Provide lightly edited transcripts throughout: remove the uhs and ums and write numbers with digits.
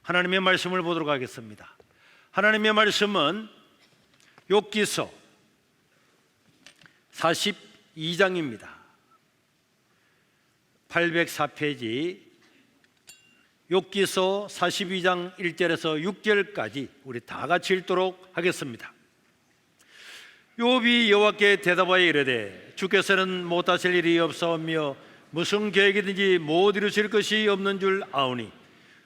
하나님의 말씀을 보도록 하겠습니다. 하나님의 말씀은 욥기서 42장입니다. 804페이지 욥기서 42장 1절에서 6절까지 우리 다 같이 읽도록 하겠습니다. 욥이 여호와께 대답하여 이르되 주께서는 못하실 일이 없사오며 무슨 계획이든지 못 이루실 것이 없는 줄 아오니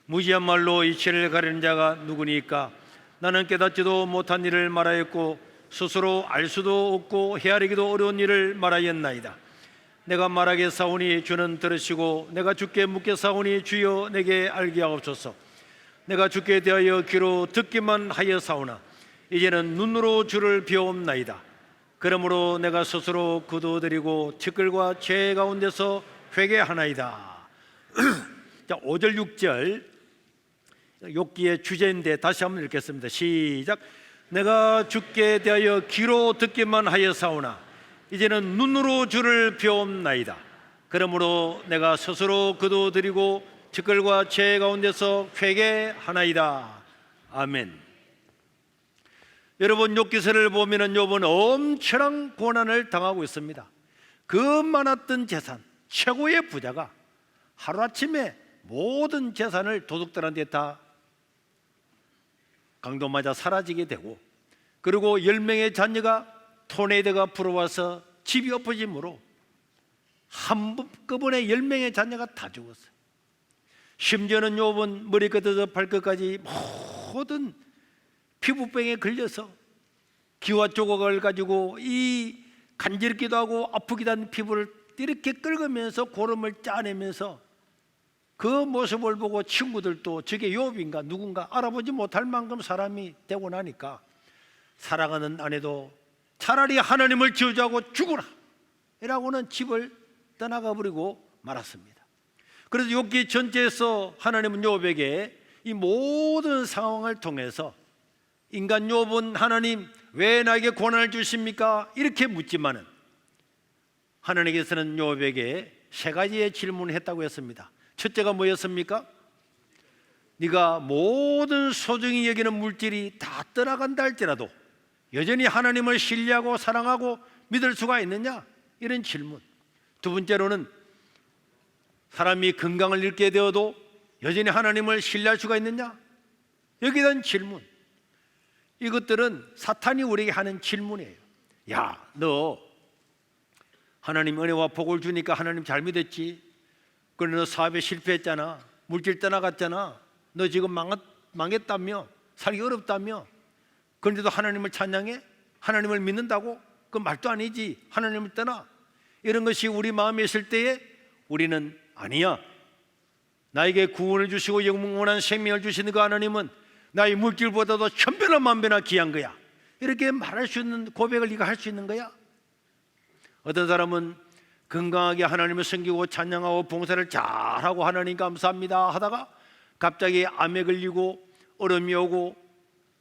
무지한 말로 이치를 가리는 자가 누구니까? 나는 깨닫지도 못한 일을 말하였고 스스로 알 수도 없고 헤아리기도 어려운 일을 말하였나이다. 내가 말하겠사오니 주는 들으시고 내가 주께 묻겠사오니 주여 내게 알게 하옵소서. 내가 주께 대하여 귀로 듣기만 하였사오나 이제는 눈으로 주를 비옵나이다. 그러므로 내가 스스로 거두어드리고 티끌과 죄 가운데서 회개하나이다. 자, 5절 6절 욥기의 주제인데 다시 한번 읽겠습니다. 시작. 내가 주께 대하여 귀로 듣기만 하였사오나 이제는 눈으로 주를 비옵나이다. 그러므로 내가 스스로 거두어드리고 티끌과 죄 가운데서 회개하나이다. 아멘. 여러분, 욥기서를 보면은 욥은 엄청난 고난을 당하고 있습니다. 그 많았던 재산, 최고의 부자가 하루아침에 모든 재산을 도둑들한테 다 강도 맞아 사라지게 되고, 그리고 10명의 자녀가 토네이도가 불어와서 집이 엎어짐으로 한꺼번에 10명의 자녀가 다 죽었어요. 심지어는 욥은 머리끝에서 발끝까지 모든 피부병에 걸려서 기와 조각을 가지고 이 간지럽기도 하고 아프기도 한 피부를 이렇게 긁으면서 고름을 짜내면서 그 모습을 보고 친구들도 저게 욥인가 누군가 알아보지 못할 만큼 사람이 되고 나니까 사랑하는 아내도 차라리 하나님을 지우자고 죽어라 이라고는 집을 떠나가 버리고 말았습니다. 그래서 욥기 전체에서 하나님은 욥에게 이 모든 상황을 통해서 인간 욥은 하나님 왜 나에게 고난을 주십니까? 이렇게 묻지만은 하나님께서는 욥에게 세 가지의 질문을 했다고 했습니다. 첫째가 뭐였습니까? 네가 모든 소중히 여기는 물질이 다 떠나간다 할지라도 여전히 하나님을 신뢰하고 사랑하고 믿을 수가 있느냐? 이런 질문. 두 번째로는 사람이 건강을 잃게 되어도 여전히 하나님을 신뢰할 수가 있느냐? 여기에 대한 질문. 이것들은 사탄이 우리에게 하는 질문이에요. 야, 너 하나님 은혜와 복을 주니까 하나님 잘 믿었지? 그런데 너 사업에 실패했잖아. 물질 떠나갔잖아. 너 지금 망했다며? 살기 어렵다며? 그런데도 하나님을 찬양해? 하나님을 믿는다고? 그건 말도 아니지. 하나님을 떠나. 이런 것이 우리 마음에 있을 때에 우리는 아니야. 나에게 구원을 주시고 영원한 생명을 주시는 그 하나님은 나의 물질보다도 천배나 만배나 귀한 거야. 이렇게 말할 수 있는 고백을 네가 할 수 있는 거야? 어떤 사람은 건강하게 하나님을 섬기고 찬양하고 봉사를 잘하고 하나님 감사합니다 하다가 갑자기 암에 걸리고 어려움이 오고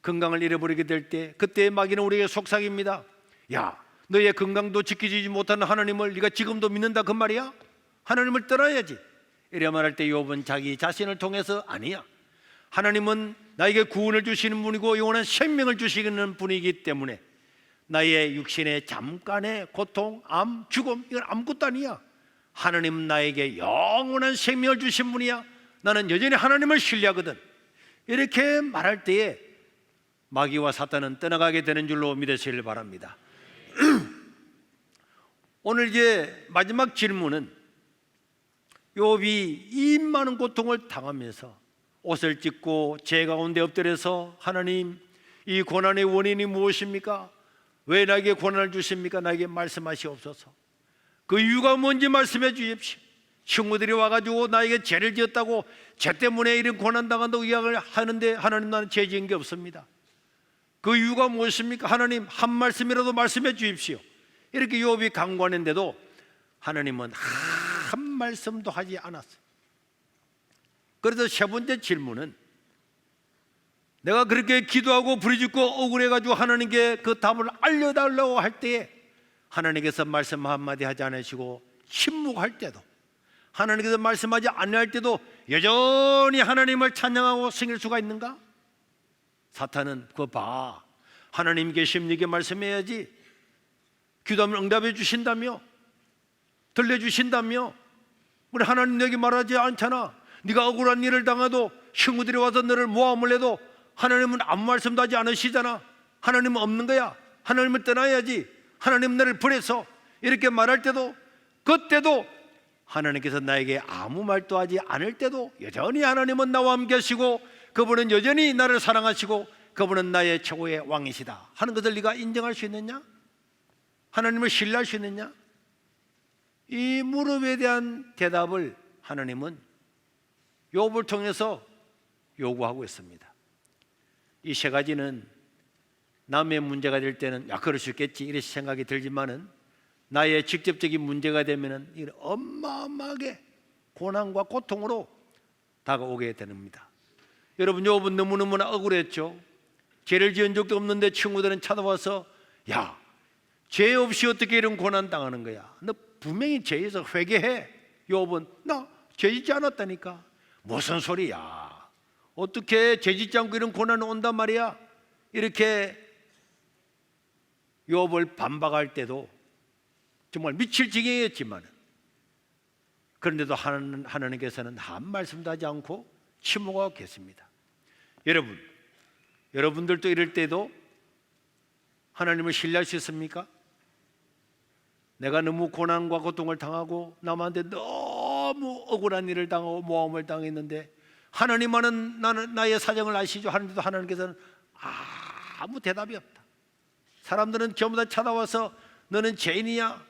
건강을 잃어버리게 될 때 그때의 마귀는 우리에게 속삭입니다. 야, 너의 건강도 지켜주지 못하는 하나님을 네가 지금도 믿는다 그 말이야? 하나님을 떠나야지. 이래 말할 때 욥은 자기 자신을 통해서 아니야. 하나님은 나에게 구원을 주시는 분이고 영원한 생명을 주시는 분이기 때문에 나의 육신의 잠깐의 고통, 암, 죽음 이건 아무것도 아니야. 하나님은 나에게 영원한 생명을 주신 분이야. 나는 여전히 하나님을 신뢰하거든. 이렇게 말할 때에 마귀와 사탄은 떠나가게 되는 줄로 믿으시길 바랍니다. 오늘 이제 마지막 질문은 욥이 이 많은 고통을 당하면서 옷을 찢고 죄 가운데 엎드려서 하나님 이 고난의 원인이 무엇입니까? 왜 나에게 고난을 주십니까? 나에게 말씀하시옵소서. 그 이유가 뭔지 말씀해 주십시오. 친구들이 와가지고 나에게 죄를 지었다고 죄 때문에 이런 고난당한다고 이야기를 하는데 하나님 나는 죄 지은 게 없습니다. 그 이유가 무엇입니까? 하나님 한 말씀이라도 말씀해 주십시오. 이렇게 욥이 간구하는데도 하나님은 한 말씀도 하지 않았어요. 그래서 세 번째 질문은 내가 그렇게 기도하고 부르짖고 억울해가지고 하나님께 그 답을 알려달라고 할 때에 하나님께서 말씀 한마디 하지 않으시고 침묵할 때도 하나님께서 말씀하지 않을 때도 여전히 하나님을 찬양하고 섬길 수가 있는가? 사탄은 그거 봐, 하나님 계십니까 말씀해야지, 기도하면 응답해 주신다며, 들려주신다며. 우리 하나님 내게 말하지 않잖아. 네가 억울한 일을 당해도 친구들이 와서 너를 모함을 해도 하나님은 아무 말씀도 하지 않으시잖아. 하나님은 없는 거야. 하나님을 떠나야지. 하나님 너를 버려서, 이렇게 말할 때도, 그때도 하나님께서 나에게 아무 말도 하지 않을 때도 여전히 하나님은 나와 함께 하시고, 그분은 여전히 나를 사랑하시고, 그분은 나의 최고의 왕이시다 하는 것을 네가 인정할 수 있느냐? 하나님을 신뢰할 수 있느냐? 이 무릎에 대한 대답을 하나님은 욥을 통해서 요구하고 있습니다. 이 세 가지는 남의 문제가 될 때는 그럴 수 있겠지 이렇게 생각이 들지만은, 나의 직접적인 문제가 되면은 이런 어마어마하게 고난과 고통으로 다가오게 됩니다. 여러분, 욥은 너무너무나 억울했죠. 죄를 지은 적도 없는데 친구들은 찾아와서, 야, 죄 없이 어떻게 이런 고난 당하는 거야? 너 분명히 죄에서 회개해. 욥은 나 죄 짓지 않았다니까. 무슨 소리야? 어떻게 죄 짓지 않고 이런 고난이 온단 말이야? 이렇게 욥을 반박할 때도 정말 미칠 지경이었지만, 그런데도 하나님께서는 한 말씀도 하지 않고 침묵하고 계십니다. 여러분들도 이럴 때도 하나님을 신뢰할 수 있습니까? 내가 너무 고난과 고통을 당하고 남한테 너무 억울한 일을 당하고 모함을 당했는데, 하나님만은 나의 사정을 아시죠? 하는데도 하나님께서는 아무 대답이 없다. 사람들은 전부 다 찾아와서 너는 죄인이야,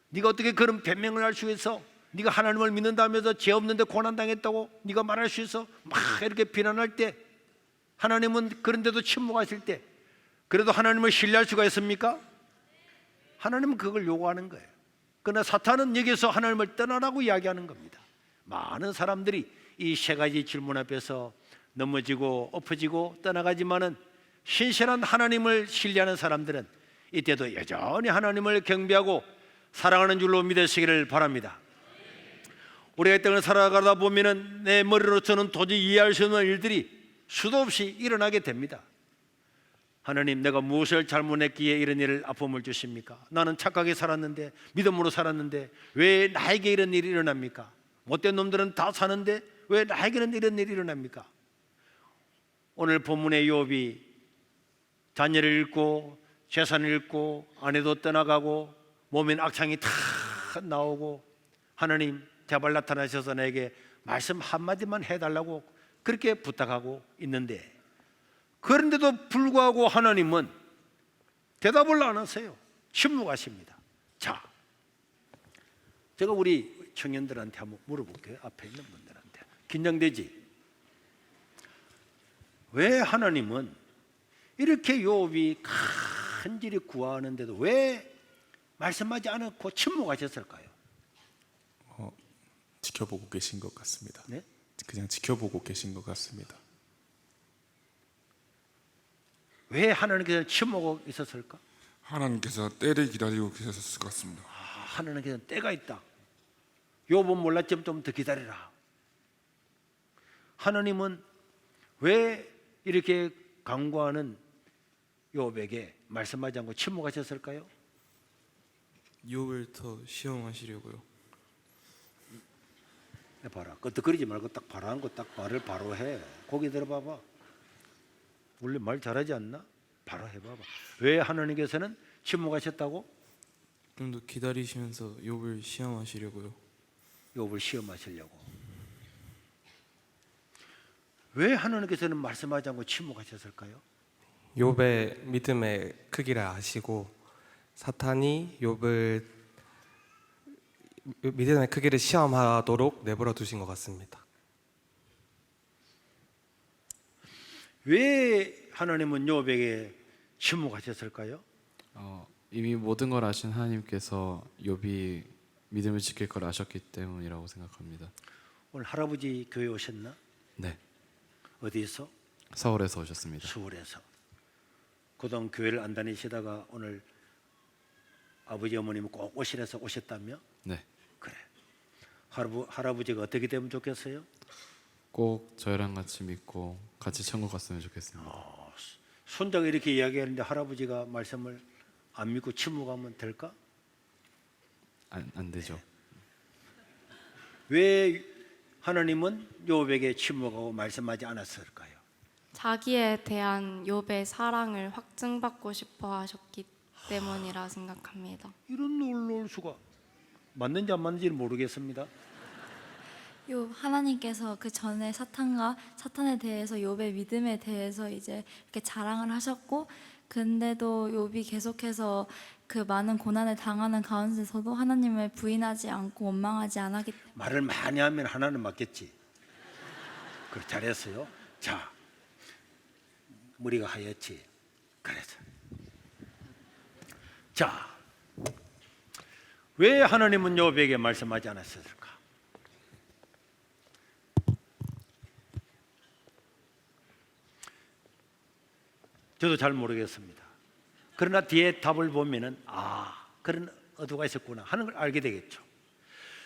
네가 어떻게 그런 변명을 할 수 있어? 네가 하나님을 믿는다면서 죄 없는데 고난당했다고 네가 말할 수 있어? 막 이렇게 비난할 때, 하나님은 그런데도 침묵하실 때, 그래도 하나님을 신뢰할 수가 있습니까? 하나님은 그걸 요구하는 거예요. 그러나 사탄은 여기서 하나님을 떠나라고 이야기하는 겁니다. 많은 사람들이 이 세 가지 질문 앞에서 넘어지고 엎어지고 떠나가지만은, 신실한 하나님을 신뢰하는 사람들은 이때도 여전히 하나님을 경배하고 사랑하는 줄로 믿으시기를 바랍니다. 우리가 이 땅을 살아가다 보면은 내 머리로서는 도저히 이해할 수 없는 일들이 수도 없이 일어나게 됩니다. 하나님, 내가 무엇을 잘못했기에 이런 일을 아픔을 주십니까? 나는 착하게 살았는데, 믿음으로 살았는데 왜 나에게 이런 일이 일어납니까? 못된 놈들은 다 사는데 왜 나에게는 이런 일이 일어납니까? 오늘 본문의 욥이 자녀를 잃고 재산을 잃고 아내도 떠나가고 몸엔 악창이 다 나오고, 하나님 제발 나타나셔서 나에게 말씀 한마디만 해달라고 그렇게 부탁하고 있는데, 그런데도 불구하고 하나님은 대답을 안 하세요. 침묵하십니다. 자, 제가 우리 청년들한테 한번 물어볼게요. 앞에 있는 분들한테. 긴장되지? 왜 하나님은 이렇게 욥이 간절히 구하는데도 왜 말씀하지 않고 침묵하셨을까요? 지켜보고 계신 것 같습니다. 네? 그냥 지켜보고 계신 것 같습니다. 왜 하나님께서 침묵하고 있었을까? 하나님께서 때를 기다리고 계셨을 것 같습니다. 하나님께서 때가 있다. 욥은 몰랐지만 좀 더 기다리라. 하나님은 왜 이렇게 간구하는 욥에게 말씀하지 않고 침묵하셨을까요? 욥을 더 시험하시려고요. 봐라, 끄떡거리지 말고 딱 바라는 거 딱 말을 바로 해. 고개 들어봐봐. 원래 말 잘하지 않나? 바로 해봐봐. 왜 하나님께서는 침묵하셨다고? 좀 더 기다리시면서 욥을 시험하시려고요. 욥을 시험하시려고. 왜 하나님께서는 말씀하지 않고 침묵하셨을까요? 욥의 믿음의 크기를 아시고 사탄이 욥을 믿음의 크기를 시험하도록 내버려 두신 것 같습니다. 왜 하나님은 욥에게 침묵하셨을까요? 이미 모든 걸 아신 하나님께서 욥이 믿음을 지킬 걸 아셨기 때문이라고 생각합니다. 오늘 할아버지 교회 오셨나? 네, 어디서? 서울에서 오셨습니다. 서울에서. 그동안 교회를 안 다니시다가 오늘 아버지 어머님은 꼭 오시래서 오셨다며? 네, 그래. 할아버지가 어떻게 되면 좋겠어요? 꼭 저희랑 같이 믿고 같이 천국 갔으면 좋겠습니다. 손자가 이렇게 이야기하는데 할아버지가 말씀을 안 믿고 침묵하면 될까? 안 되죠. 왜 하나님은 욥에게 침묵하고 말씀하지 않았을까요? 자기에 대한 욥의 사랑을 확증받고 싶어 하셨기 때문이라 생각합니다. 이런 놀라울 수가. 맞는지 안 맞는지는 모르겠습니다. 욥 하나님께서 그 전에 사탄에 대해서 욥의 믿음에 대해서 이제 이렇게 자랑을 하셨고, 근데도 욥이 계속해서 그 많은 고난을 당하는 가운데서도 하나님을 부인하지 않고 원망하지 않았기 때문에 말을 많이 하면 하나는 맞겠지. 그래, 잘했어요. 자, 머리가 하얗지. 그래서 자, 왜 하나님은 욥에게 말씀하지 않았을까? 저도 잘 모르겠습니다. 그러나 뒤에 답을 보면은 그런 의도가 있었구나 하는 걸 알게 되겠죠.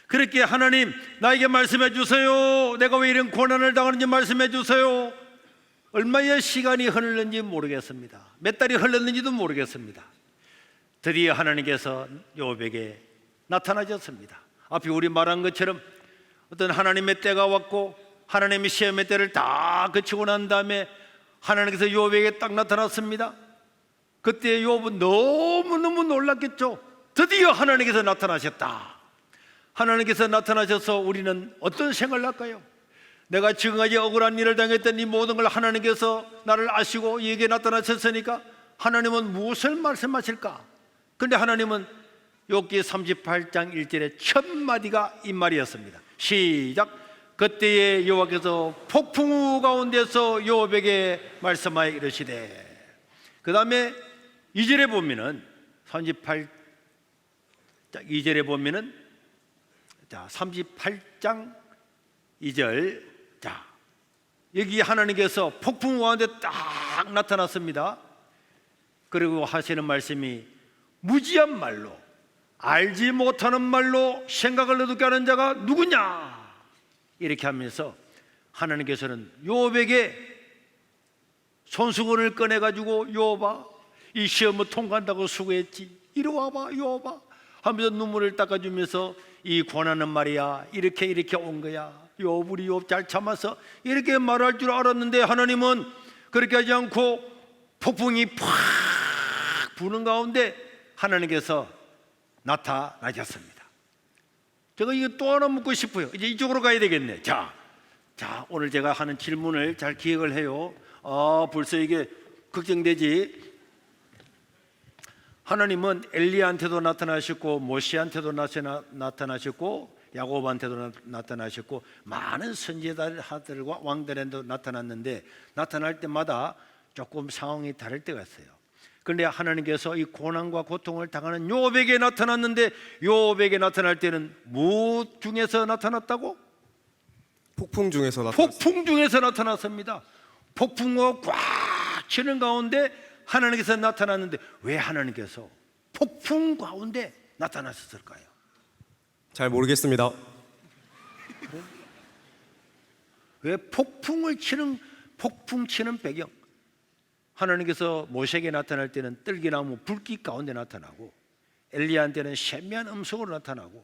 그렇게 하나님 나에게 말씀해 주세요. 내가 왜 이런 고난을 당하는지 말씀해 주세요. 얼마의 시간이 흘렀는지 모르겠습니다. 몇 달이 흘렀는지도 모르겠습니다. 드디어 하나님께서 욥에게 나타나셨습니다. 앞에 우리 말한 것처럼 어떤 하나님의 때가 왔고 하나님의 시험의 때를 다 거치고 난 다음에 하나님께서 욥에게 딱 나타났습니다. 그때 욥은 너무너무 놀랐겠죠. 드디어 하나님께서 나타나셨다. 하나님께서 나타나셔서 우리는 어떤 생각을 할까요? 내가 지금까지 억울한 일을 당했던 이 모든 걸 하나님께서 나를 아시고 이에게 나타나셨으니까 하나님은 무엇을 말씀하실까? 그런데 하나님은 욥기 38장 1절의 첫 마디가 이 말이었습니다. 시작. 그때에 여호와께서 폭풍우 가운데서 욥에게 말씀하여 이르시되. 그 다음에 2절에 보면은 38장 2절에 보면은 38장 2절. 자, 여기 하나님께서 폭풍우 가운데 딱 나타났습니다. 그리고 하시는 말씀이 무지한 말로 알지 못하는 말로 생각을 어둡게 하는 자가 누구냐? 이렇게 하면서 하나님께서는 욥에게 손수건을 꺼내가지고 욥아 이 시험을 통과한다고 수고했지 이리 와봐 욥아 하면서 눈물을 닦아주면서 이 고난은 말이야 이렇게 온 거야 욥 우리 욥 잘 참아서 이렇게 말할 줄 알았는데 하나님은 그렇게 하지 않고 폭풍이 팍 부는 가운데 하나님께서 나타나셨습니다. 제가 이거 또 하나 묻고 싶어요. 이제 이쪽으로 가야 되겠네. 자, 오늘 제가 하는 질문을 잘 기억을 해요. 벌써 이게 걱정되지. 하나님은 엘리야한테도 나타나셨고 모세한테도 나타나셨고 야곱한테도 나타나셨고 많은 선지자들과 왕들한테도 나타났는데 나타날 때마다 조금 상황이 다를 때가 있어요. 그런데 하나님께서 이 고난과 고통을 당하는 욥에게 나타났는데 욥에게 나타날 때는 무엇 중에서 나타났다고? 폭풍 중에서 나타났습니다. 폭풍 중에서 나타났습니다. 폭풍과 꽉 치는 가운데 하나님께서 나타났는데 왜 하나님께서 폭풍 가운데 나타나셨을까요? 잘 모르겠습니다. 왜 폭풍 치는 배경? 하나님께서 모세에게 나타날 때는 뜰기나무 불빛 가운데 나타나고 엘리야한테는 세미한 음성으로 나타나고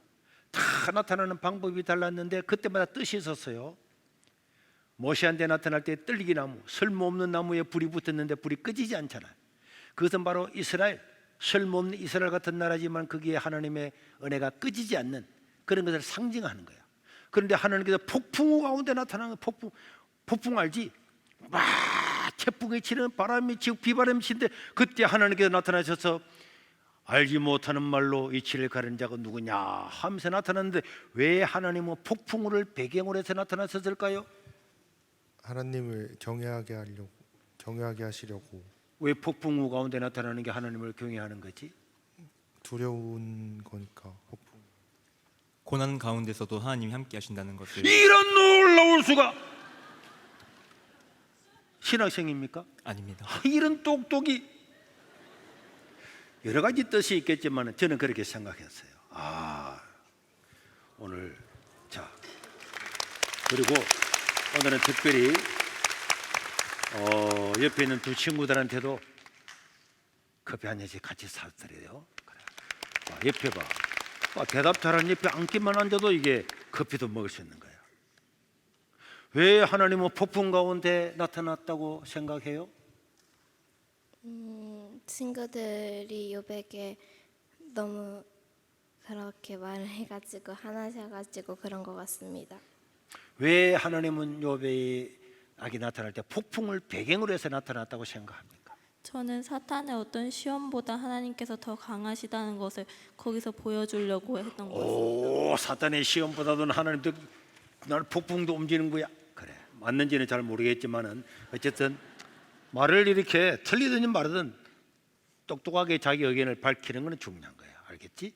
다 나타나는 방법이 달랐는데 그때마다 뜻이 있었어요. 모세한테 나타날 때 뜰기나무 쓸모없는 나무에 불이 붙었는데 불이 꺼지지 않잖아요. 그것은 바로 이스라엘 쓸모없는 이스라엘 같은 나라지만 거기에 하나님의 은혜가 꺼지지 않는 그런 것을 상징하는 거야. 그런데 하나님께서 폭풍 가운데 나타나는 폭풍 알지? 막 태풍이 치는 바람이 치고 비바람이 치는데 그때 하나님께서 나타나셔서 알지 못하는 말로 이치를 가른 자가 누구냐 하면서 나타났는데 왜 하나님은 폭풍우를 배경으로 해서 나타나셨을까요? 하나님을 경외하게 하시려고. 왜 폭풍우 가운데 나타나는 게 하나님을 경외하는 거지? 두려운 거니까. 폭풍. 고난 가운데서도 하나님이 함께 하신다는 것을. 이런 놀라울 수가. 신학생입니까? 아닙니다. 이런 똑똑이. 여러 가지 뜻이 있겠지만 저는 그렇게 생각했어요. 오늘 자 그리고 오늘은 특별히 옆에 있는 두 친구들한테도 커피 한 잔씩 같이 사드려요. 그래. 옆에 봐. 대답 잘하는 옆에 앉기만 앉아도 이게 커피도 먹을 수 있는 거야. 왜 하나님은 폭풍 가운데 나타났다고 생각해요? 친구들이 요백에 너무 그렇게 말을 해가지고 화나셔가지고 그런 것 같습니다. 왜 하나님은 욥에게 나타날 때 폭풍을 배경으로 해서 나타났다고 생각합니까? 저는 사탄의 어떤 시험보다 하나님께서 더 강하시다는 것을 거기서 보여주려고 했던 것 같습니다. 오, 사탄의 시험보다도 하나님도 나는 폭풍도 움직이는 거야. 그래, 맞는지는 잘 모르겠지만은 어쨌든 말을 이렇게 틀리든 말든 똑똑하게 자기 의견을 밝히는 것은 중요한 거야. 알겠지?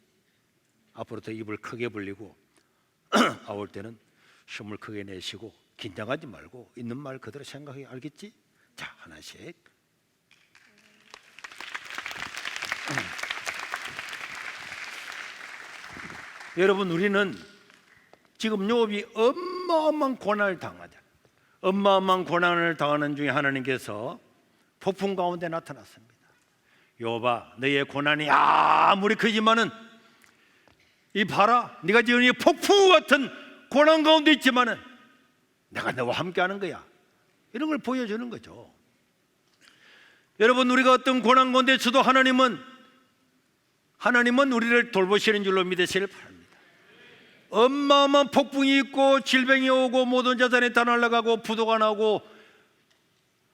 앞으로 더 입을 크게 벌리고 아울 때는 숨을 크게 내쉬고 긴장하지 말고 있는 말 그대로 생각해. 알겠지? 자, 하나씩. 여러분, 우리는 지금 욥이 어마어마한 고난을 당하자. 어마어마한 고난을 당하는 중에 하나님께서 폭풍 가운데 나타났습니다. 욥아, 너의 고난이 아무리 크지만은 이 봐라, 네가 지금 이 폭풍 같은 고난 가운데 있지만은 내가 너와 함께하는 거야. 이런 걸 보여주는 거죠. 여러분, 우리가 어떤 고난 가운데 있어도 하나님은 우리를 돌보시는 줄로 믿으시길 바랍니다. 어마어마한 폭풍이 있고 질병이 오고 모든 자산이 다 날아가고 부도가 나고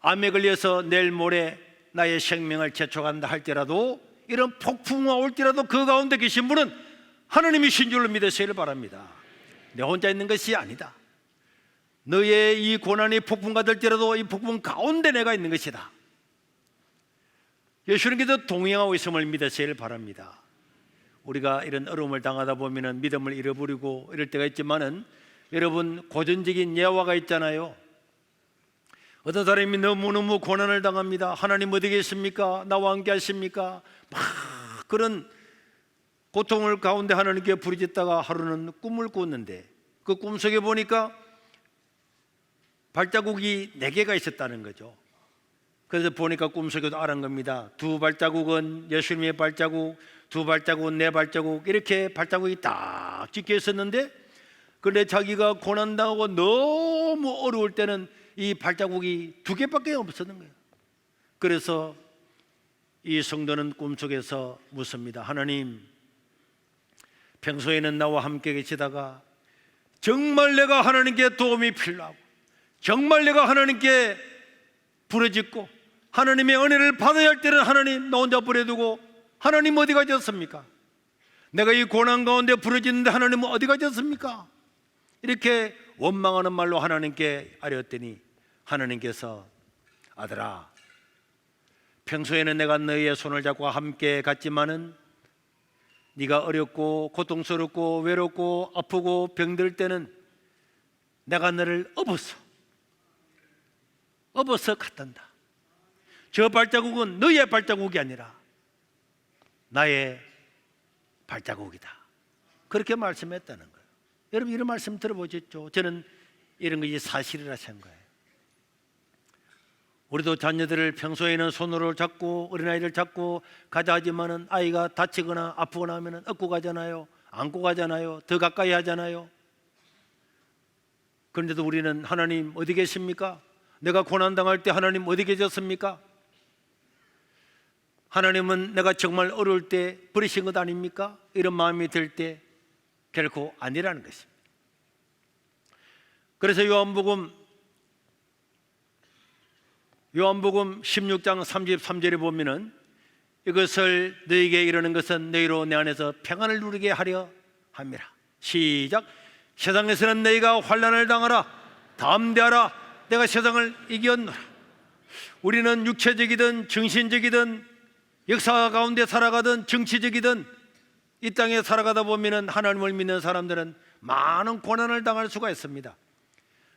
암에 걸려서 내일 모레 나의 생명을 제쳐간다 할지라도 이런 폭풍이 올지라도 그 가운데 계신 분은 하나님이신 줄로 믿으시길 바랍니다. 내 혼자 있는 것이 아니다. 너의 이 고난이 폭풍과 될지라도 이 폭풍 가운데 내가 있는 것이다. 예수님께서 동행하고 있음을 믿으시길 바랍니다. 우리가 이런 어려움을 당하다 보면 믿음을 잃어버리고 이럴 때가 있지만은 여러분, 고전적인 예화가 있잖아요. 어떤 사람이 너무너무 고난을 당합니다. 하나님 어디 계십니까? 나와 함께 하십니까? 막 그런 고통을 가운데 하나님께 부르짖다가 하루는 꿈을 꿨는데 그 꿈속에 보니까 발자국이 4개가 있었다는 거죠. 그래서 보니까 꿈속에도 알은 겁니다. 2 발자국은 예수님의 발자국, 2 발자국은 내 발자국, 이렇게 발자국이 딱 찍혀 있었는데, 그런데 자기가 고난당하고 너무 어려울 때는 이 발자국이 2개밖에 없었는 거예요. 그래서 이 성도는 꿈속에서 묻습니다. 하나님, 평소에는 나와 함께 계시다가 정말 내가 하나님께 도움이 필요하고 정말 내가 하나님께 부르짖고 하나님의 은혜를 받아야 할 때는 하나님 나 혼자 버려두고 하나님 어디 가셨습니까? 내가 이 고난 가운데 부르짖는데 하나님은 어디 가셨습니까? 이렇게 원망하는 말로 하나님께 아뢰었더니 하나님께서 아들아, 평소에는 내가 너희의 손을 잡고 함께 갔지만은 네가 어렵고 고통스럽고 외롭고 아프고 병들 때는 내가 너를 업어서 갔단다. 저 발자국은 너의 발자국이 아니라 나의 발자국이다. 그렇게 말씀했다는 거예요. 여러분, 이런 말씀 들어보셨죠? 저는 이런 것이 사실이라 생각해요. 우리도 자녀들을 평소에는 손으로 잡고 어린아이를 잡고 가자 하지만은 아이가 다치거나 아프거나 하면 업고 가잖아요. 안고 가잖아요. 더 가까이 하잖아요. 그런데도 우리는 하나님 어디 계십니까? 내가 고난당할 때 하나님 어디 계셨습니까? 하나님은 내가 정말 어려울 때 버리신 것 아닙니까? 이런 마음이 들 때 결코 아니라는 것입니다. 그래서 요한복음 16장 33절에 보면은 이것을 너희에게 이르는 것은 너희로 내 안에서 평안을 누리게 하려 함이라. 시작. 세상에서는 너희가 환난을 당하라. 담대하라. 내가 세상을 이겼노라. 우리는 육체적이든 정신적이든 역사 가운데 살아가든 정치적이든 이 땅에 살아가다 보면은 하나님을 믿는 사람들은 많은 고난을 당할 수가 있습니다.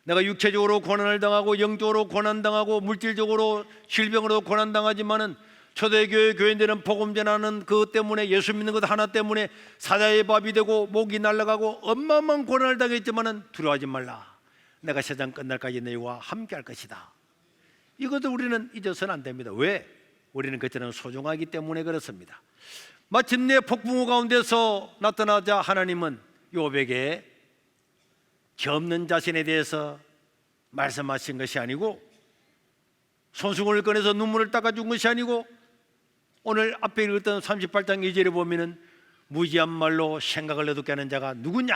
내가 육체적으로 고난을 당하고 영적으로 고난당하고 물질적으로 질병으로 고난당하지만은 초대교회 교인들은 복음 전하는 그것 때문에 예수 믿는 것 하나 때문에 사자의 밥이 되고 목이 날아가고 어마어마한 고난을 당했지만은 두려워하지 말라. 내가 세상 끝날까지 너희와 함께 할 것이다. 이것도 우리는 잊어서는 안 됩니다. 왜? 우리는 그때는 소중하기 때문에 그렇습니다. 마침내 폭풍우 가운데서 나타나자 하나님은 욥에게 없는 자신에 대해서 말씀하신 것이 아니고, 손수건을 꺼내서 눈물을 닦아준 것이 아니고, 오늘 앞에 읽었던 38장 2절에 보면은 무지한 말로 생각을 어둡게 하는 자가 누구냐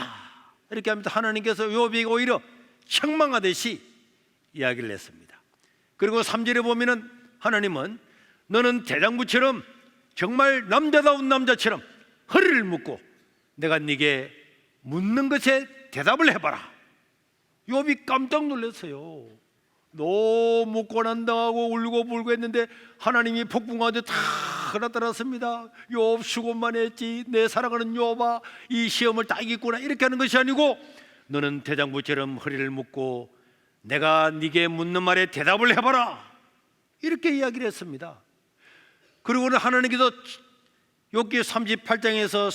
이렇게 하면서 하나님께서 욥에게 오히려 책망하듯이 이야기를 했습니다. 그리고 3절에 보면은 하나님은 너는 대장부처럼 정말 남자다운 남자처럼 허리를 묶고 내가 네게 묻는 것에 대답을 해봐라. 욥이 깜짝 놀랐어요. 너무 고난당하고 울고 불고 했는데 하나님이 폭풍하듯 다 나타났습니다. 욥 수고만 했지, 내 사랑하는 욥아 이 시험을 다 이겼구나, 이렇게 하는 것이 아니고 너는 대장부처럼 허리를 묶고 내가 네게 묻는 말에 대답을 해봐라, 이렇게 이야기를 했습니다. 그리고는 하나님께서 욥기 38장에서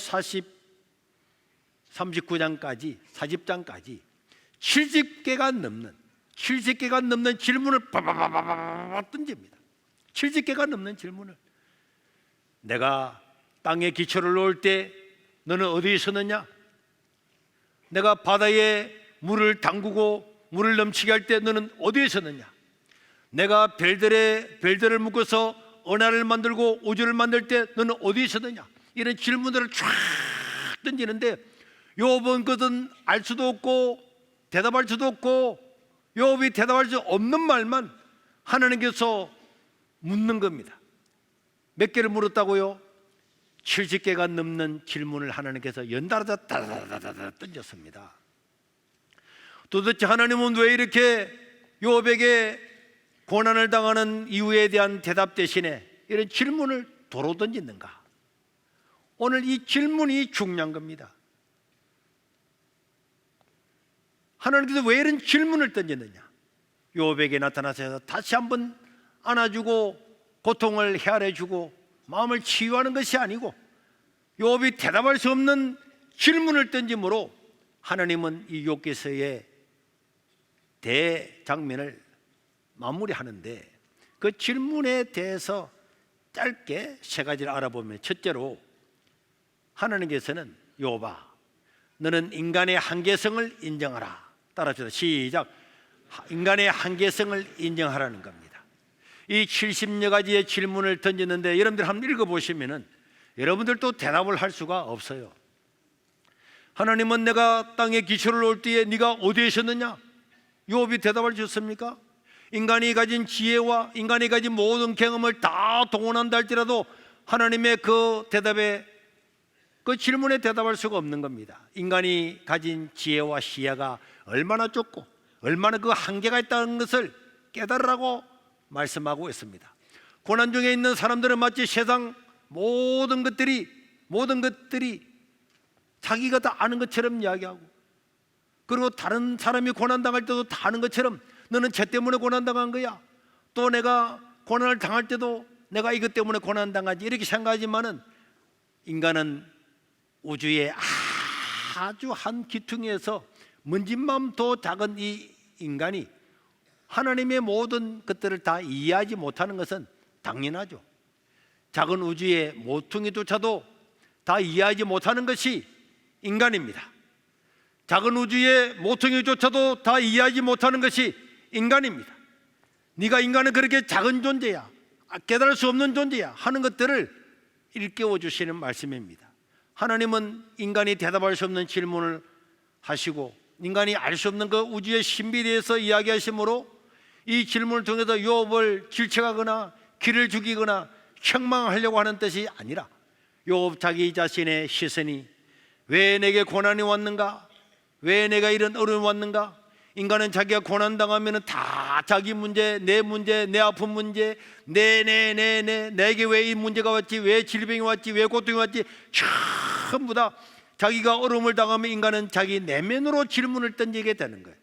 39장까지 40장까지 70개가 넘는 질문을 바바바바바 던집니다. 70개가 넘는 질문을. 내가 땅에 기초를 놓을 때 너는 어디에 있었느냐? 내가 바다에 물을 담그고 물을 넘치게 할 때 너는 어디에 있었느냐? 내가 별들을 묶어서 은하를 만들고 우주를 만들 때 너는 어디에 있었느냐? 이런 질문들을 쫙 던지는데 욥은 그것은 알 수도 없고 대답할 수도 없고 욥이 대답할 수 없는 말만 하나님께서 묻는 겁니다. 몇 개를 물었다고요? 70개가 넘는 질문을 하나님께서 연달아서 다다다다다 던졌습니다. 도대체 하나님은 왜 이렇게 욥에게 고난을 당하는 이유에 대한 대답 대신에 이런 질문을 도로 던지는가? 오늘 이 질문이 중요한 겁니다. 하나님께서 왜 이런 질문을 던졌느냐? 욥에게 나타나서 다시 한번 안아주고 고통을 헤아려주고 마음을 치유하는 것이 아니고 욥이 대답할 수 없는 질문을 던짐으로 하나님은 이 욥기서의 대장면을 마무리하는데, 그 질문에 대해서 짧게 세 가지를 알아보면, 첫째로 하나님께서는 욥아 너는 인간의 한계성을 인정하라. 따라합시다. 시작. 인간의 한계성을 인정하라는 겁니다. 이 70여 가지의 질문을 던졌는데 여러분들 한번 읽어보시면 여러분들도 대답을 할 수가 없어요. 하나님은 내가 땅에 기초를 놓을 때에 네가 어디에 있었느냐? 욥이 대답을 줬습니까? 인간이 가진 지혜와 인간이 가진 모든 경험을 다 동원한다 할지라도 하나님의 그 대답에, 그 질문에 대답할 수가 없는 겁니다. 인간이 가진 지혜와 시야가 얼마나 좁고 얼마나 그 한계가 있다는 것을 깨달으라고 말씀하고 있습니다. 고난 중에 있는 사람들은 마치 세상 모든 것들이 자기가 다 아는 것처럼 이야기하고, 그리고 다른 사람이 고난당할 때도 다 아는 것처럼 너는 쟤 때문에 고난당한 거야, 또 내가 고난을 당할 때도 내가 이것 때문에 고난당하지, 이렇게 생각하지만은 인간은 우주의 아주 한 기퉁에서 먼지만도 작은 이 인간이 하나님의 모든 것들을 다 이해하지 못하는 것은 당연하죠. 작은 우주의 모퉁이조차도 다 이해하지 못하는 것이 인간입니다. 작은 우주의 모퉁이조차도 다 이해하지 못하는 것이 인간입니다. 네가 인간은 그렇게 작은 존재야, 깨달을 수 없는 존재야 하는 것들을 일깨워 주시는 말씀입니다. 하나님은 인간이 대답할 수 없는 질문을 하시고 인간이 알 수 없는 그 우주의 신비에 대해서 이야기하심으로 이 질문을 통해서 욥을 질책하거나 기를 죽이거나 책망하려고 하는 뜻이 아니라 욥 자기 자신의 시선이 왜 내게 고난이 왔는가, 왜 내가 이런 어려움이 왔는가. 인간은 자기가 고난당하면 다 자기 문제, 내 아픈 문제, 내게 왜 이 문제가 왔지, 왜 질병이 왔지, 왜 고통이 왔지, 전부 다 자기가 어려움을 당하면 인간은 자기 내면으로 질문을 던지게 되는 거예요.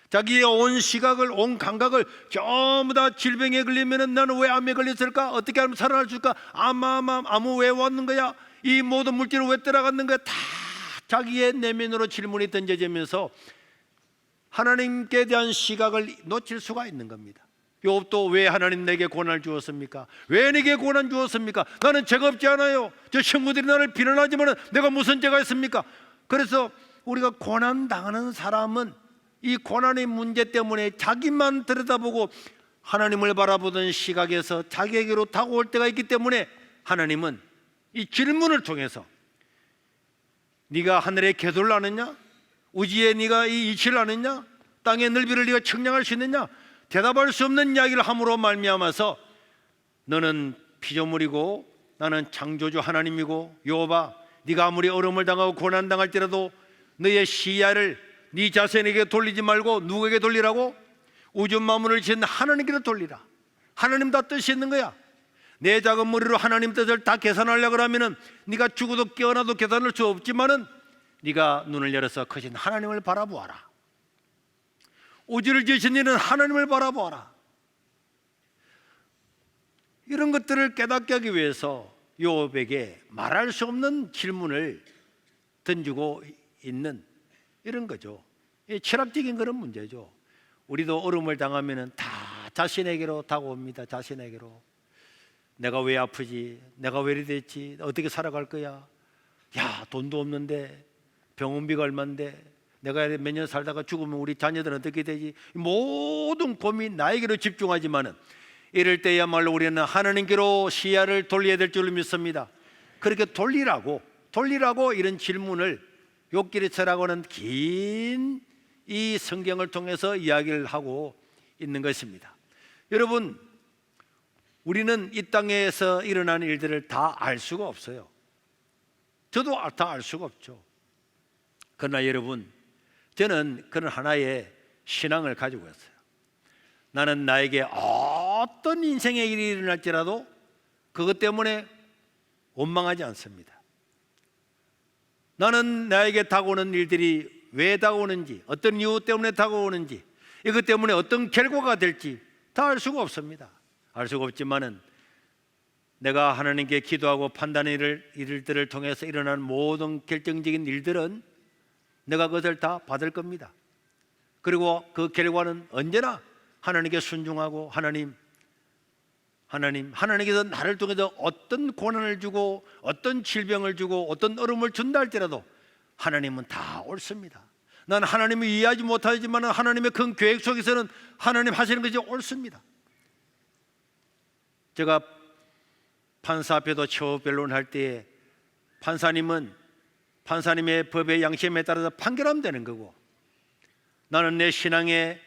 자기의 온 시각을, 온 감각을 전부 다 질병에 걸리면 나는 왜 암에 걸렸을까? 어떻게 하면 살아날 수 있을까? 암 왜 왔는 거야? 이 모든 물질은 왜 따라갔는 거야? 다 자기의 내면으로 질문이 던져지면서 하나님께 대한 시각을 놓칠 수가 있는 겁니다. 욥도 왜 하나님 내게 고난을 주었습니까? 왜 내게 고난 주었습니까? 나는 죄가 없지 않아요. 저 친구들이 나를 비난하지만 내가 무슨 죄가 있습니까? 그래서 우리가 고난 당하는 사람은 이 고난의 문제 때문에 자기만 들여다보고 하나님을 바라보던 시각에서 자기에게로 다가올 때가 있기 때문에 하나님은 이 질문을 통해서 네가 하늘에 궤도를 아느냐? 우지에 네가 이 이치를 아느냐? 땅의 넓이를 네가 측량할 수 있느냐? 대답할 수 없는 이야기를 함으로 말미암아서 너는 피조물이고 나는 창조주 하나님이고 욥아 네가 아무리 어려움을 당하고 고난당할 때라도 너의 시야를 네 자신에게 돌리지 말고 누구에게 돌리라고? 우주 만물을 지은 하나님께 돌리라. 하나님 다 뜻이 있는 거야. 내 작은 머리로 하나님 뜻을 다 계산하려고 하면은 네가 죽어도 깨어나도 계산할 수 없지만은 네가 눈을 열어서 크신 하나님을 바라보아라. 우주를 지으신 이는 하나님을 바라보아라. 이런 것들을 깨닫게 하기 위해서 욥에게 말할 수 없는 질문을 던지고 있는 이런 거죠. 철학적인 그런 문제죠. 우리도 어려움을 당하면 다 자신에게로 다가옵니다. 자신에게로. 내가 왜 아프지? 내가 왜 이리 됐지? 어떻게 살아갈 거야? 야, 돈도 없는데 병원비가 얼만데 내가 몇 년 살다가 죽으면 우리 자녀들은 어떻게 되지? 모든 고민 나에게로 집중하지만은 이럴 때야말로 우리는 하나님께로 시야를 돌려야 될 줄로 믿습니다. 그렇게 돌리라고 이런 질문을 욥기서라고는 긴 이 성경을 통해서 이야기를 하고 있는 것입니다. 여러분, 우리는 이 땅에서 일어나는 일들을 다 알 수가 없어요. 저도 다 알 수가 없죠. 그러나 여러분, 저는 그런 하나의 신앙을 가지고 있어요. 나는 나에게 어떤 인생의 일이 일어날지라도 그것 때문에 원망하지 않습니다. 나는 나에게 다가오는 일들이 왜 다가오는지, 어떤 이유 때문에 다가오는지, 이것 때문에 어떤 결과가 될지 다 알 수가 없습니다. 알 수가 없지만은 내가 하나님께 기도하고 판단의 일들을 통해서 일어나는 모든 결정적인 일들은 내가 그것을 다 받을 겁니다. 그리고 그 결과는 언제나 하나님께 순종하고 하나님께서 나를 통해서 어떤 고난을 주고 어떤 질병을 주고 어떤 어려움을 준다 할지라도 하나님은 다 옳습니다. 난 하나님을 이해하지 못하지만 하나님의 큰 계획 속에서는 하나님 하시는 것이 옳습니다. 제가 판사 앞에도 처우 변론할 때에 판사님은 판사님의 법의 양심에 따라서 판결하면 되는 거고 나는 내 신앙의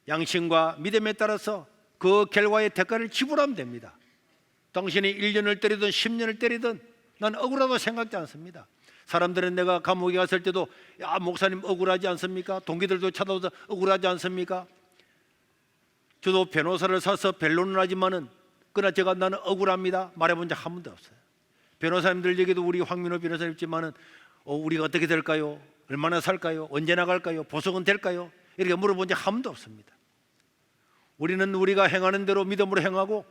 양심과 믿음에 따라서 그 결과의 대가를 지불하면 됩니다. 당신이 1년을 때리든 10년을 때리든 난 억울하다고 생각지 않습니다. 사람들은 내가 감옥에 갔을 때도 야, 목사님 억울하지 않습니까? 동기들도 찾아와서 억울하지 않습니까? 저도 변호사를 사서 변론을 하지만은 그러나 제가 나는 억울합니다 말해본 적 한 번도 없어요. 변호사님들 얘기도 우리 황민호 변호사님 있지만은 우리가 어떻게 될까요? 얼마나 살까요? 언제 나갈까요? 보석은 될까요? 이렇게 물어본 적 한 번도 없습니다. 우리는 우리가 행하는 대로 믿음으로 행하고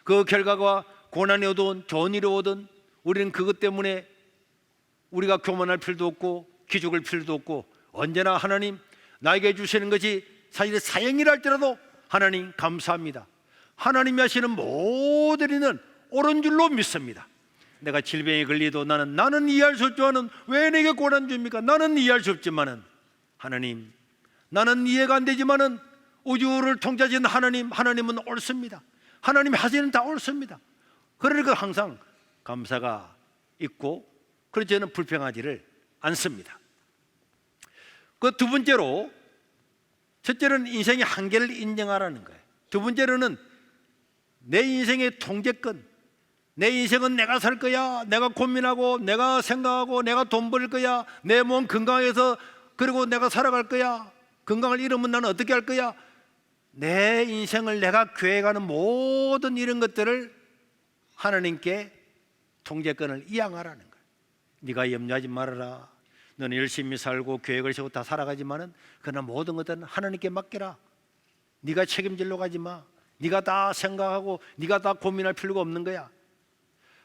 그 결과가 고난이 오든 좋은 일이 오든 우리는 그것 때문에 우리가 교만할 필요도 없고 기죽을 필요도 없고 언제나 하나님 나에게 주시는 것이 사실 사형이라 할지라도 하나님 감사합니다. 하나님이 하시는 모든 일은 옳은 줄로 믿습니다. 내가 질병에 걸리도 나는 이해할 수 없지만은 왜 내게 고난 줍니까? 나는 이해할 수 없지만은 하나님 나는 이해가 안 되지만은 우주를 통제하시는 하나님은 옳습니다. 하나님이 하시는 다 옳습니다. 그러니까 항상 감사가 있고 그래서 저는 불평하지를 않습니다. 그 두 번째로 첫째는 인생의 한계를 인정하라는 거예요. 두 번째로는 내 인생의 통제권 내 인생은 내가 살 거야. 내가 고민하고 내가 생각하고 내가 돈 벌 거야. 내 몸 건강해서 그리고 내가 살아갈 거야. 건강을 잃으면 나는 어떻게 할 거야. 내 인생을 내가 계획하는 모든 이런 것들을 하나님께 통제권을 이양하라는 거예요. 네가 염려하지 말아라. 너는 열심히 살고 계획을 세우고 다 살아가지만은 그러나 모든 것들은 하나님께 맡겨라. 네가 책임질러 가지 마. 네가 다 생각하고 네가 다 고민할 필요가 없는 거야.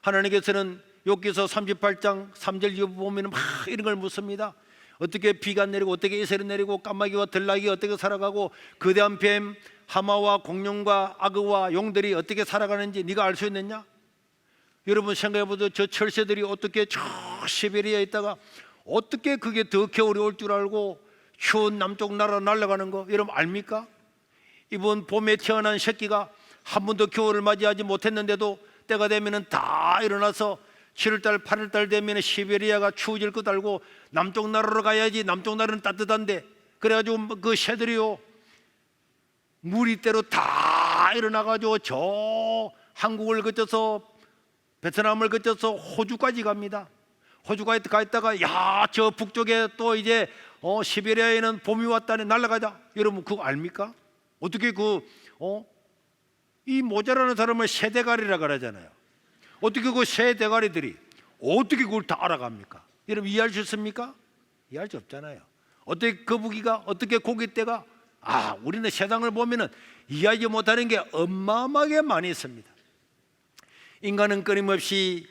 하나님께서는 욥기서 38장 3절 이후 보면 막 이런 걸 묻습니다. 어떻게 비가 내리고 어떻게 이슬이 내리고 까마귀와 들나귀가 어떻게 살아가고 거대한 뱀 하마와 공룡과 악어와 용들이 어떻게 살아가는지 네가 알 수 있느냐? 여러분 생각해보세요. 저 철새들이 어떻게 저 시베리아에 있다가 어떻게 그게 더 겨울이 올 줄 알고 추운 남쪽 나라 날아가는 거 여러분 압니까? 이번 봄에 태어난 새끼가 한 번도 겨울을 맞이하지 못했는데도 때가 되면 다 일어나서 7월달 8월달 되면 시베리아가 추워질 것 알고 남쪽 나라로 가야지. 남쪽 나라는 따뜻한데 그래가지고 그 새들이요 무리대로 다 일어나가지고 저 한국을 거쳐서 베트남을 거쳐서 호주까지 갑니다. 호주까지 가 있다가 야 저 북쪽에 또 이제 시베리아에는 봄이 왔다네 날아가자. 여러분 그거 압니까? 어떻게 이 모자라는 사람을 새대가리라 그러잖아요. 어떻게 그 새대가리들이 어떻게 그걸 다 알아갑니까? 여러분 이해할 수 있습니까? 이해할 수 없잖아요. 어떻게 거북이가 어떻게 고깃대가 우리는 세상을 보면은 이해하지 못하는 게 어마어마하게 많이 있습니다. 인간은 끊임없이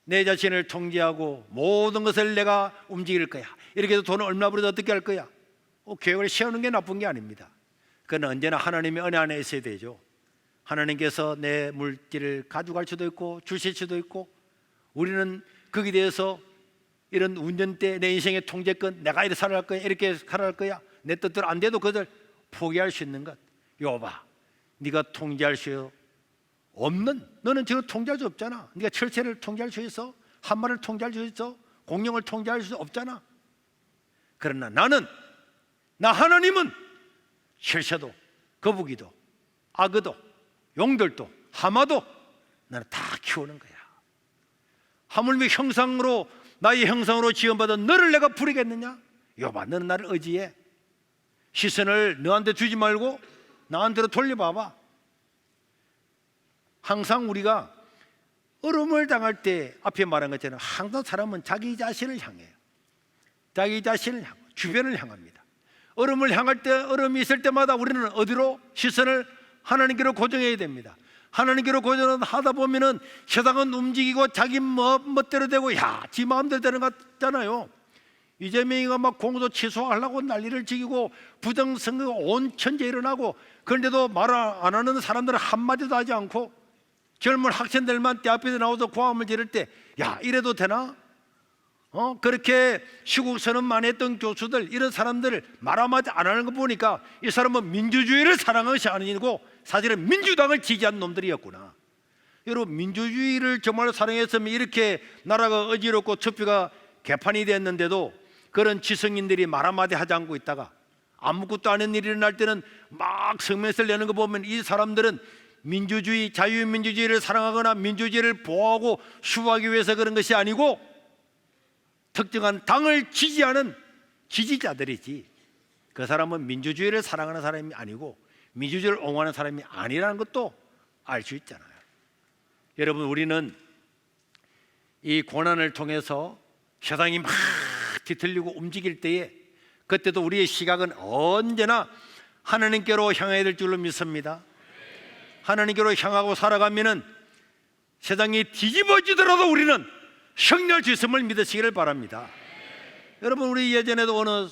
내 자신을 통제하고 모든 것을 내가 움직일 거야. 이렇게 해서 돈을 얼마 벌어서 어떻게 할 거야? 계획을 세우는 게 나쁜 게 아닙니다. 그건 언제나 하나님의 은혜 안에 있어야 되죠. 하나님께서 내 물질을 가져갈 수도 있고 주실 수도 있고 우리는 거기에 대해서 이런 운전대 내 인생의 통제권 내가 이렇게 살아갈 거야 이렇게 살아갈 거야 내 뜻대로 안 돼도 그것을 포기할 수 있는 것. 여봐 네가 통제할 수 없는 너는 지금 통제할 수 없잖아. 네가 철새를 통제할 수 있어? 한마를 통제할 수 있어? 공룡을 통제할 수 없잖아. 그러나 나 하나님은 철새도 거북이도 악어도 용들도 하마도 나는 다 키우는 거야. 하물며 형상으로 나의 형상으로 지음받은 너를 내가 부리겠느냐? 여봐 너는 나를 의지해. 시선을 너한테 주지 말고 나한테로 돌려봐봐. 항상 우리가 어려움을 당할 때 앞에 말한 것처럼 항상 사람은 자기 자신을 향해요. 자기 자신을 향하고 주변을 향합니다. 어려움을 향할 때 어려움이 있을 때마다 우리는 어디로 시선을 하나님께로 고정해야 됩니다. 하나님께로 고정하다 보면은 세상은 움직이고 자기 멋대로 되고 지 마음대로 되는 것 같잖아요. 이재명이가 막 공소 취소하려고 난리를 지기고 부정선거가 온 천지에 일어나고 그런데도 말 안 하는 사람들은 한마디도 하지 않고 젊은 학생들만 대 앞에서 나와서 고함을 지를 때 이래도 되나? 그렇게 시국 선언만 했던 교수들 이런 사람들을 말 한마디 안 하는 거 보니까 이 사람은 민주주의를 사랑하는 것이 아니고 사실은 민주당을 지지한 놈들이었구나. 여러분 민주주의를 정말로 사랑했으면 이렇게 나라가 어지럽고 투표가 개판이 됐는데도 그런 지성인들이 말 한마디 하지 않고 있다가 아무것도 아닌 일이 일어날 때는 막 성명서를 내는 거 보면 이 사람들은 민주주의, 자유민주주의를 사랑하거나 민주주의를 보호하고 수호하기 위해서 그런 것이 아니고 특정한 당을 지지하는 지지자들이지 그 사람은 민주주의를 사랑하는 사람이 아니고 민주주의를 옹호하는 사람이 아니라는 것도 알 수 있잖아요. 여러분 우리는 이 고난을 통해서 세상이 막 뒤틀리고 움직일 때에 그때도 우리의 시각은 언제나 하나님께로 향해야 될 줄로 믿습니다. 하나님께로 향하고 살아가면은 세상이 뒤집어지더라도 우리는 승리할 수 있음을 믿으시기를 바랍니다. 여러분 우리 예전에도 어느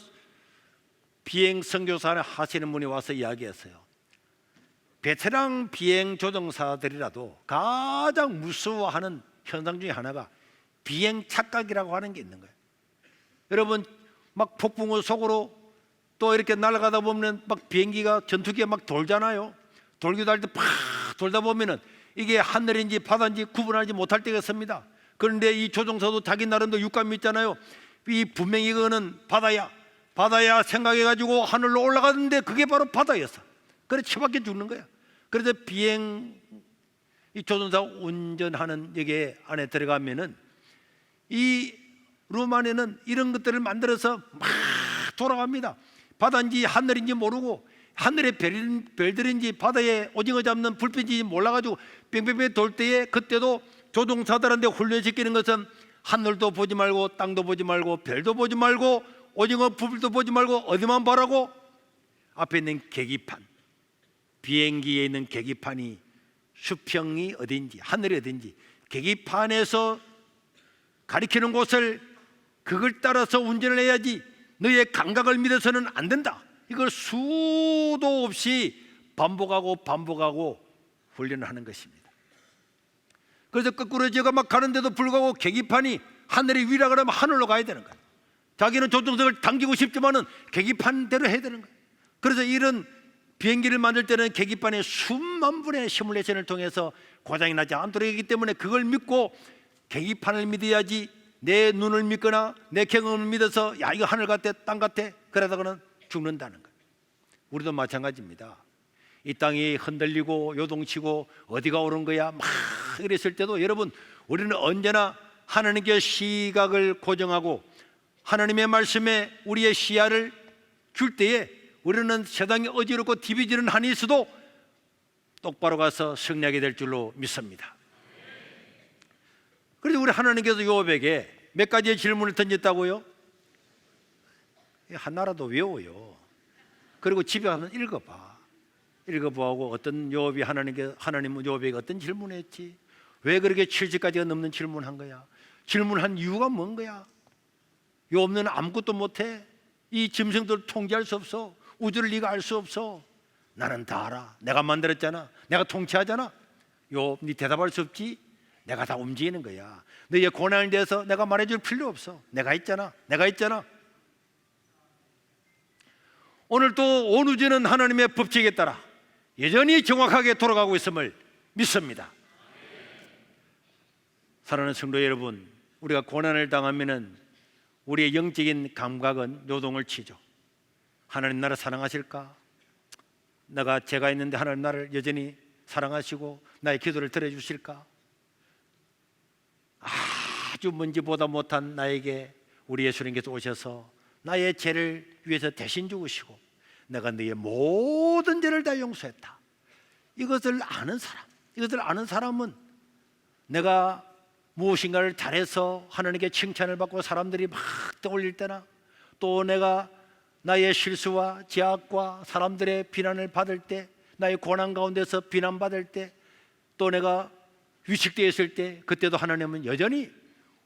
비행 선교사 하시는 분이 와서 이야기했어요. 베테랑 비행 조종사들이라도 가장 무서워하는 현상 중에 하나가 비행 착각이라고 하는 게 있는 거예요. 여러분 막 폭풍우 속으로 또 이렇게 날아가다 보면 막 비행기가 전투기가 막 돌잖아요. 돌기도 할 때 팍 돌다 보면은 이게 하늘인지 바다인지 구분하지 못할 때가 있습니다. 그런데 이 조종사도 자기 나름대로 육감이 있잖아요. 이 분명히 이거는 바다야 생각해가지고 하늘로 올라가는데 그게 바로 바다였어. 그래 처박혀 죽는 거야. 그래서 이 조종사 운전하는 여기 안에 들어가면은 이 룸 안에는 이런 것들을 만들어서 막 돌아갑니다. 바다인지 하늘인지 모르고 하늘의 별들인지 바다에 오징어 잡는 불빛인지 몰라가지고 뺑뺑뺑 돌 때에 그때도 조종사들한테 훈련시키는 것은 하늘도 보지 말고 땅도 보지 말고 별도 보지 말고 오징어 불도 보지 말고 어디만 보라고? 앞에 있는 계기판, 비행기에 있는 계기판이 수평이 어딘지 하늘이 어딘지 계기판에서 가리키는 곳을 그걸 따라서 운전을 해야지 너의 감각을 믿어서는 안 된다. 이걸 수도 없이 반복하고 훈련을 하는 것입니다. 그래서 거꾸로 제가 막 가는데도 불구하고 계기판이 하늘이 위라 그러면 하늘로 가야 되는 거예요. 자기는 조종석을 당기고 싶지만은 계기판대로 해야 되는 거예요. 그래서 이런 비행기를 만들 때는 계기판에 수만 분의 시뮬레이션을 통해서 고장이 나지 않도록 하기 때문에 그걸 믿고 계기판을 믿어야지 내 눈을 믿거나 내 경험을 믿어서 야 이거 하늘 같아 땅 같아 그러다가는 죽는다는 거예요. 우리도 마찬가지입니다. 이 땅이 흔들리고 요동치고 어디가 옳은 거야 막 이랬을 때도 여러분 우리는 언제나 하나님께 시각을 고정하고 하나님의 말씀에 우리의 시야를 줄 때에 우리는 세상이 어지럽고 디비지는 한이 있어도 똑바로 가서 승리하게 될 줄로 믿습니다. 그래서 우리 하나님께서 요업에게 몇 가지의 질문을 던졌다고요? 하나라도 외워요. 그리고 집에 가서 읽어보고 어떤 요업이 하나님은 요업에게 어떤 질문을 했지? 왜 그렇게 70가지가 넘는 질문한 거야? 질문한 이유가 뭔 거야? 요업는 아무것도 못해. 이 짐승들을 통제할 수 없어. 우주를 네가 알 수 없어. 나는 다 알아. 내가 만들었잖아. 내가 통치하잖아. 요업, 네 대답할 수 없지? 내가 다 움직이는 거야. 너의 고난에 대해서 내가 말해줄 필요 없어. 내가 있잖아. 오늘 또 온 우주는 하나님의 법칙에 따라 여전히 정확하게 돌아가고 있음을 믿습니다. 사랑하는 성도 여러분, 우리가 고난을 당하면은 우리의 영적인 감각은 요동을 치죠. 하나님 나를 사랑하실까? 제가 있는데 하나님 나를 여전히 사랑하시고 나의 기도를 들어주실까? 아주 먼지보다 못한 나에게 우리 예수님께서 오셔서 나의 죄를 위해서 대신 죽으시고 내가 너의 모든 죄를 다 용서했다. 이것을 아는 사람은 내가 무엇인가를 잘해서 하나님께 칭찬을 받고 사람들이 막 떠올릴 때나 또 내가 나의 실수와 죄악과 사람들의 비난을 받을 때 나의 고난 가운데서 비난받을 때 또 내가 위축되어 있을 때 그때도 하나님은 여전히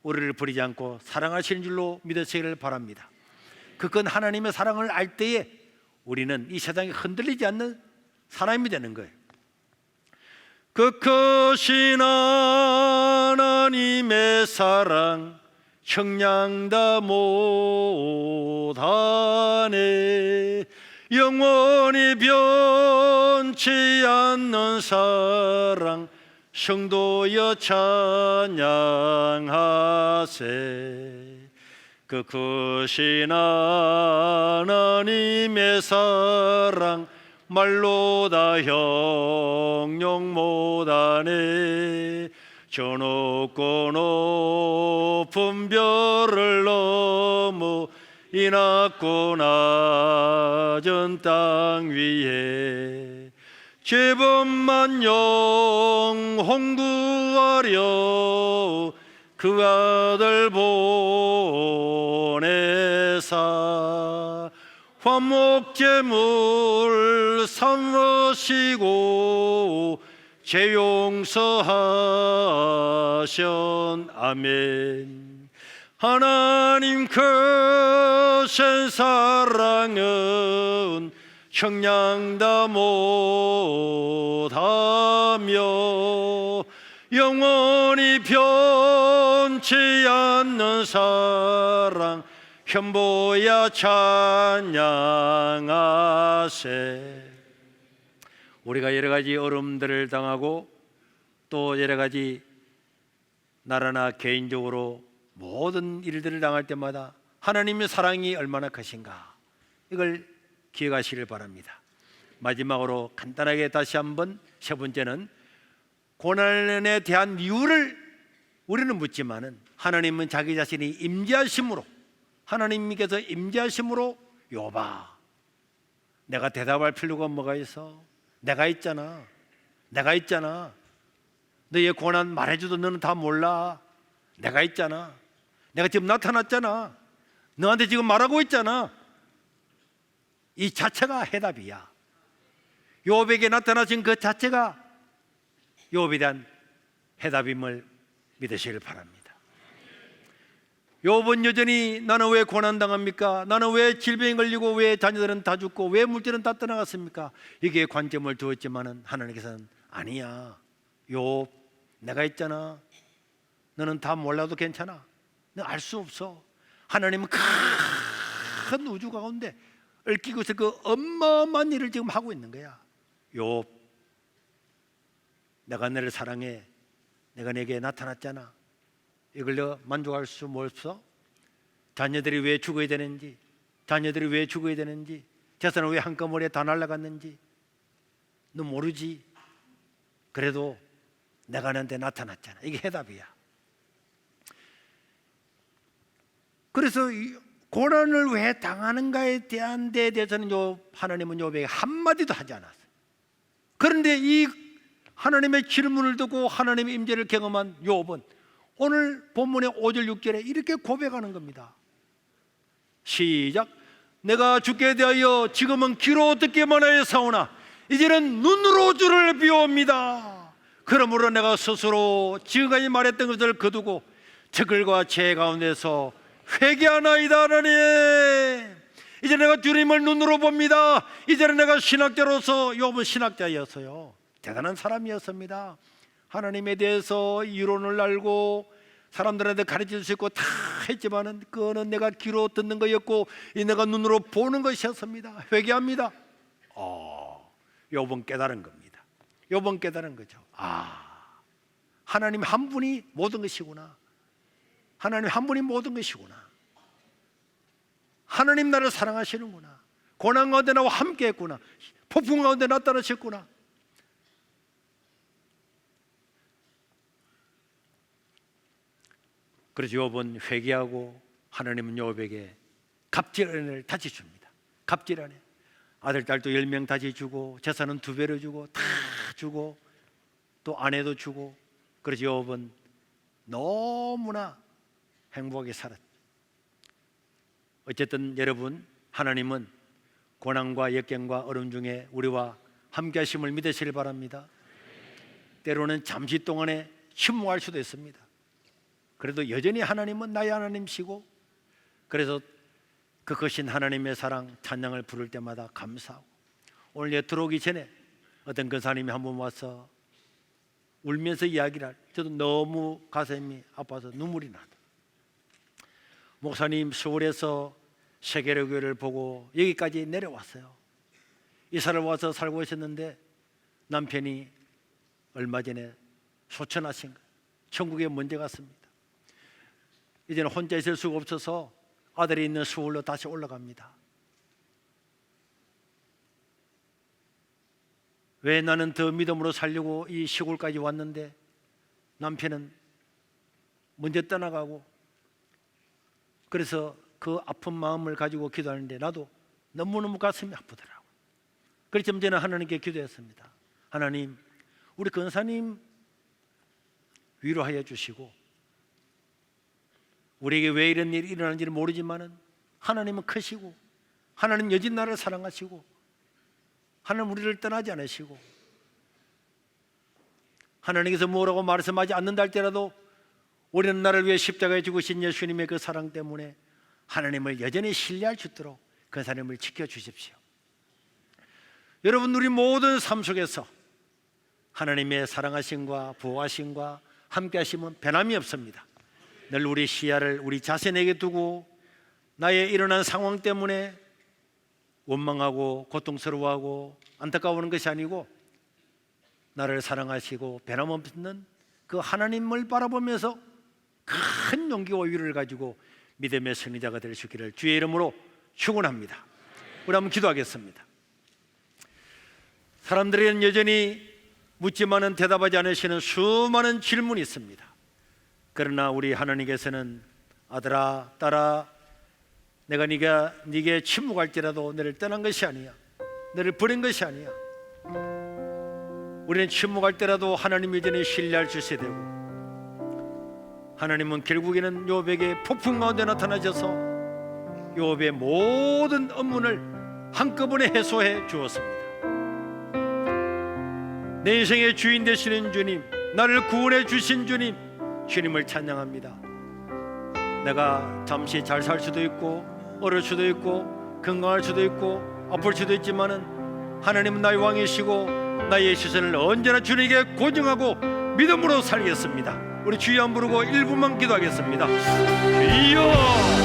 우리를 버리지 않고 사랑하시는 줄로 믿으시기를 바랍니다. 그건 하나님의 사랑을 알 때에 우리는 이 세상에 흔들리지 않는 사람이 되는 거예요. 그 크신 하나님의 사랑 청량다 못하네. 영원히 변치 않는 사랑 성도여 찬양하세. 그 크신 하나님의 사랑 말로 다 형용 못하네. 저 높고 높은 별을 넘어 이 낮고 낮은 땅 위에 죄범만 영혼 구하려 그 아들 보내사 화목제물 삼으시고 죄 용서하션. 아멘. 하나님 크신 사랑은 청량다 못하며 영원히 변치 않는 사랑 현보야 찬양하세. 우리가 여러 가지 어려움들을 당하고 또 여러 가지 나라나 개인적으로 모든 일들을 당할 때마다 하나님의 사랑이 얼마나 크신가 이걸 기억하시길 바랍니다. 마지막으로 간단하게 다시 한번 세 번째는 고난에 대한 이유를 우리는 묻지만은 하나님은 자기 자신이 임재하심으로 하나님께서 임재하심으로 여봐 내가 대답할 필요가 뭐가 있어? 내가 있잖아. 너의 고난 말해줘도 너는 다 몰라. 내가 있잖아. 내가 지금 나타났잖아. 너한테 지금 말하고 있잖아. 이 자체가 해답이야. 요업에게 나타나신 그 자체가 요업에 대한 해답임을 믿으시길 바랍니다. 욥은 여전히 나는 왜 고난당합니까? 나는 왜 질병에 걸리고 왜 자녀들은 다 죽고 왜 물질은 다 떠나갔습니까? 이게 관점을 두었지만은 하나님께서는 아니야. 욥, 내가 있잖아. 너는 다 몰라도 괜찮아. 너 알 수 없어. 하나님은 큰 우주 가운데 얽히고 있어 그 어마어마한 일을 지금 하고 있는 거야. 욥, 내가 너를 사랑해. 내가 내게 나타났잖아. 이걸 너 만족할 수 없어? 자녀들이 왜 죽어야 되는지, 자녀들이 왜 죽어야 되는지, 재산은 왜 한꺼번에 다 날아갔는지 너 모르지? 그래도 내가 너한테 나타났잖아. 이게 해답이야. 그래서 이 고난을 왜 당하는가에 대한 데에 대해서는 하나님은 욥에게 한마디도 하지 않았어요. 그런데 이 하나님의 질문을 듣고 하나님의 임재를 경험한 욥은 오늘 본문의 5절 6절에 이렇게 고백하는 겁니다. 시작. 내가 죽게 되어 지금은 귀로 듣기만 하여 사오나 이제는 눈으로 주를 비옵니다. 그러므로 내가 스스로 지금까지 말했던 것을 거두고 저글과 죄 가운데서 회개하나이다. 하나님, 이제 내가 주님을 눈으로 봅니다. 이제는 내가 신학자로서, 욥은 신학자였어요. 대단한 사람이었습니다. 하나님에 대해서 이론을 알고 사람들한테 가르칠 수 있고 다 했지만은 그거는 내가 귀로 듣는 거였고 이 내가 눈으로 보는 것이었습니다. 회개합니다. 욥은 깨달은 겁니다. 욥은 깨달은 거죠. 하나님 한 분이 모든 것이구나. 하나님 한 분이 모든 것이구나. 하나님 나를 사랑하시는구나. 고난 가운데 나와 함께 했구나. 폭풍 가운데 나타나셨구나. 그래서 욥은 회개하고 하나님은 욥에게 갑질은혜를 다시 줍니다. 갑질은혜. 아들 딸도 10명 다시 주고 재산은 2배로 주고 다 주고 또 아내도 주고. 그래서 욥은 너무나 행복하게 살았다. 어쨌든 여러분, 하나님은 고난과 역경과 어려움 중에 우리와 함께 하심을 믿으시길 바랍니다. 때로는 잠시 동안에 침묵할 수도 있습니다. 그래도 여전히 하나님은 나의 하나님이시고, 그래서 그 크신 하나님의 사랑 찬양을 부를 때마다 감사하고, 오늘 들어오기 전에 어떤 권사님이 한 번 와서 울면서 이야기를 할 때 저도 너무 가슴이 아파서 눈물이 나다. 목사님 서울에서 세계로 교회를 보고 여기까지 내려왔어요. 이사를 와서 살고 있었는데 남편이 얼마 전에 소천하신 거예요. 천국에 먼저 갔습니다. 이제는 혼자 있을 수가 없어서 아들이 있는 서울로 다시 올라갑니다. 왜 나는 더 믿음으로 살려고 이 시골까지 왔는데 남편은 먼저 떠나가고, 그래서 그 아픈 마음을 가지고 기도하는데 나도 너무너무 가슴이 아프더라고요. 그래서 저는 하나님께 기도했습니다. 하나님, 우리 권사님 위로하여 주시고, 우리에게 왜 이런 일이 일어나는지는 모르지만은 하나님은 크시고, 하나님 여진 나를 사랑하시고, 하나님 우리를 떠나지 않으시고, 하나님께서 뭐라고 말씀하지 않는다 할지라도 우리는 나를 위해 십자가에 죽으신 예수님의 그 사랑 때문에 하나님을 여전히 신뢰할 수 있도록 그 사람을 지켜주십시오. 여러분, 우리 모든 삶 속에서 하나님의 사랑하심과 보호하심과 함께하심은 변함이 없습니다. 늘 우리 시야를 우리 자신에게 두고 나의 일어난 상황 때문에 원망하고 고통스러워하고 안타까워하는 것이 아니고 나를 사랑하시고 변함없는 그 하나님을 바라보면서 큰 용기와 위로를 가지고 믿음의 승리자가 될 수 있기를 주의 이름으로 축원합니다. 우리 한번 기도하겠습니다. 사람들에게는 여전히 묻지만은 대답하지 않으시는 수많은 질문이 있습니다. 그러나 우리 하나님께서는 아들아, 딸아, 내가 네게 침묵할지라도 너를 떠난 것이 아니야. 너를 버린 것이 아니야. 우리는 침묵할 때라도 하나님 여전히 신뢰할 수 있어야 되고, 하나님은 결국에는 욥에게 폭풍 가운데 나타나셔서 욥의 모든 업문을 한꺼번에 해소해 주었습니다. 내 인생의 주인 되시는 주님, 나를 구원해 주신 주님, 주님을 찬양합니다. 내가 잠시 잘 살 수도 있고 어릴 수도 있고 건강할 수도 있고 아플 수도 있지만은 하나님은 나의 왕이시고 나의 시선을 언제나 주님께 고정하고 믿음으로 살겠습니다. 우리 주여 한 부르고 1분만 기도하겠습니다. 주여!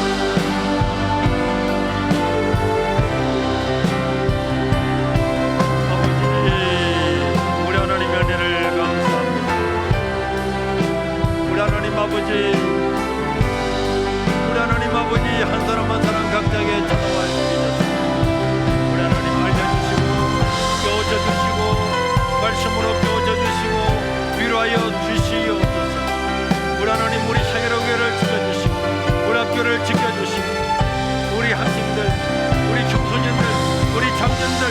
아버지, 우리 하나님 아버지 한 사람 한 사람 각자에게 찾아와 주시옵소서. 우리 하나님 알려주시고 깨워주시고 말씀으로 깨워주시고 위로하여 주시옵소서. 우리 하나님 우리 세계로교회를 지켜주시고 우리 학교를 지켜주시고 우리 학생들 우리 청소년들 우리 장년들